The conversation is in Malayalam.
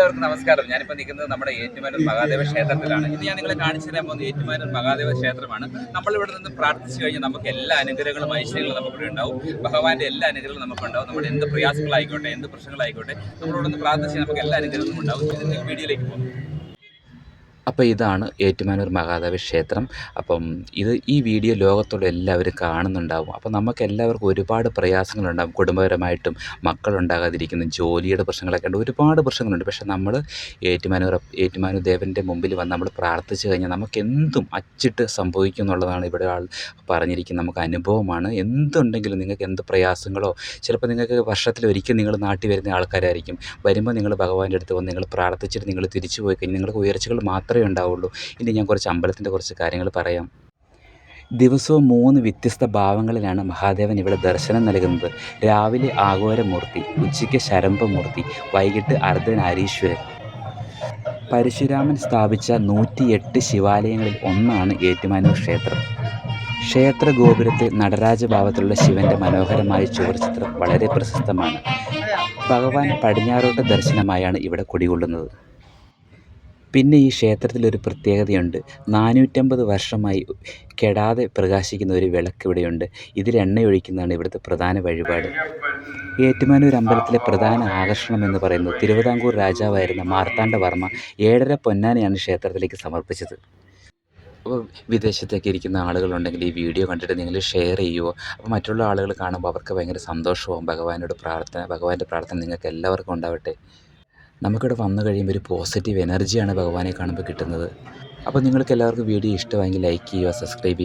എല്ലാവർക്കും നമസ്കാരം. ഞാനിപ്പോൾ നിൽക്കുന്നത് നമ്മുടെ ഏറ്റുമാനൂർ മഹാദേവ ക്ഷേത്രത്തിലാണ്. ഇന്ന് ഞാൻ നിങ്ങളെ കാണിച്ചു തരാൻ പോകുന്നത് ഏറ്റുമാനൂർ മഹാദേവ ക്ഷേത്രമാണ്. നമ്മളിവിടെ നിന്ന് പ്രാർത്ഥിച്ചു കഴിഞ്ഞാൽ നമുക്ക് എല്ലാ അനുഗ്രഹങ്ങളും ഐശ്വര്യങ്ങളും നമുക്കിവിടെ ഉണ്ടാവും. ഭഗവാന്റെ എല്ലാ അനുഗ്രഹങ്ങളും നമുക്കുണ്ടാവും. നമ്മുടെ എന്ത് പ്രയാസങ്ങളായിക്കോട്ടെ, എന്ത് പ്രശ്നങ്ങളായിക്കോട്ടെ, നമ്മളിവിടെ നിന്ന് പ്രാർത്ഥിച്ച് നമുക്ക് എല്ലാ അനുഗ്രഹങ്ങളും ഉണ്ടാവും. ഇതിൻ്റെ വീഡിയോയിലേക്ക് പോകും. അപ്പോൾ ഇതാണ് ഏറ്റുമാനൂർ മഹാദേവ ക്ഷേത്രം. അപ്പം ഈ വീഡിയോ ലോകത്തുള്ള എല്ലാവരും കാണുന്നുണ്ടാവും. അപ്പോൾ നമുക്ക് എല്ലാവർക്കും ഒരുപാട് പ്രയാസങ്ങളുണ്ടാകും. കുടുംബപരമായിട്ടും മക്കളുണ്ടാകാതിരിക്കുന്നു, ജോലിയുടെ പ്രശ്നങ്ങളൊക്കെ ഉണ്ട്, ഒരുപാട് പ്രശ്നങ്ങളുണ്ട്. പക്ഷേ നമ്മൾ ഏറ്റുമാനൂർ ദേവൻ്റെ മുമ്പിൽ വന്ന് നമ്മൾ പ്രാർത്ഥിച്ചു കഴിഞ്ഞാൽ നമുക്കെന്തും അച്ചിട്ട് സംഭവിക്കും എന്നുള്ളതാണ് ഇവിടെ ആൾ പറഞ്ഞിരിക്കുന്നത്. നമുക്ക് അനുഭവമാണ്. എന്തുണ്ടെങ്കിലും നിങ്ങൾക്ക് എന്ത് പ്രയാസങ്ങളോ, ചിലപ്പോൾ നിങ്ങൾക്ക് വർഷത്തിലൊരിക്കൽ നിങ്ങൾ നാട്ടിൽ വരുന്ന ആൾക്കാരായിരിക്കും. വരുമ്പോൾ നിങ്ങൾ ഭഗവാന്റെ അടുത്ത് വന്ന് നിങ്ങൾ പ്രാർത്ഥിച്ചിട്ട് നിങ്ങൾ തിരിച്ചു പോയി കഴിഞ്ഞാൽ നിങ്ങൾക്ക് ഉയർച്ചകൾ മാത്രമേ ഉണ്ടാവുള്ളൂ. ഇനി ഞാൻ കുറച്ച് അമ്പലത്തിൻ്റെ കുറച്ച് കാര്യങ്ങൾ പറയാം. ദിവസവും 3 വ്യത്യസ്ത ഭാവങ്ങളിലാണ് മഹാദേവൻ ഇവിടെ ദർശനം നൽകുന്നത്. രാവിലെ ആഘോരമൂർത്തി, ഉച്ചയ്ക്ക് ശരംഭമൂർത്തി, വൈകിട്ട് അർദ്ധനാരീശ്വരൻ. പരശുരാമൻ സ്ഥാപിച്ച 108 ശിവാലയങ്ങളിൽ ഒന്നാണ് ഏറ്റുമാനൂർ ക്ഷേത്രം. ക്ഷേത്ര ഗോപുരത്തിൽ നടരാജഭാവത്തിലുള്ള ശിവൻ്റെ മനോഹരമായ ചുവർച്ചിത്രം വളരെ പ്രശസ്തമാണ്. ഭഗവാൻ പടിഞ്ഞാറോട്ട് ദർശനമായാണ് ഇവിടെ കുടികൊള്ളുന്നത്. പിന്നെ ഈ ക്ഷേത്രത്തിലൊരു പ്രത്യേകതയുണ്ട്. 450 വർഷമായി കെടാതെ പ്രകാശിക്കുന്ന ഒരു വിളക്ക് ഇവിടെയുണ്ട്. ഇതിൽ എണ്ണയൊഴിക്കുന്നതാണ് ഇവിടുത്തെ പ്രധാന വഴിപാട്. ഏറ്റുമാനൂർ അമ്പലത്തിലെ പ്രധാന ആകർഷണം എന്ന് പറയുന്നത് തിരുവിതാംകൂർ രാജാവായിരുന്ന മാർത്താണ്ഡവർമ്മ 7.5 പൊന്നാനയാണ് ക്ഷേത്രത്തിലേക്ക് സമർപ്പിച്ചത്. അപ്പോൾ വിദേശത്തൊക്കെ ഇരിക്കുന്ന ആളുകളുണ്ടെങ്കിൽ ഈ വീഡിയോ കണ്ടിട്ട് നിങ്ങൾ ഷെയർ ചെയ്യുമോ? അപ്പോൾ മറ്റുള്ള ആളുകൾ കാണുമ്പോൾ അവർക്ക് ഭയങ്കര സന്തോഷമാവും. ഭഗവാന്റെ പ്രാർത്ഥന നിങ്ങൾക്ക് എല്ലാവർക്കും ഉണ്ടാവട്ടെ. നമുക്കിവിടെ വന്നു കഴിയുമ്പോൾ ഒരു പോസിറ്റീവ് എനർജിയാണ് ഭഗവാനെ കാണുമ്പോൾ കിട്ടുന്നത്. അപ്പോൾ നിങ്ങൾക്ക് എല്ലാവർക്കും വീഡിയോ ഇഷ്ടമായെങ്കിൽ ലൈക്ക് ചെയ്യുക, സബ്സ്ക്രൈബ് ചെയ്യുക.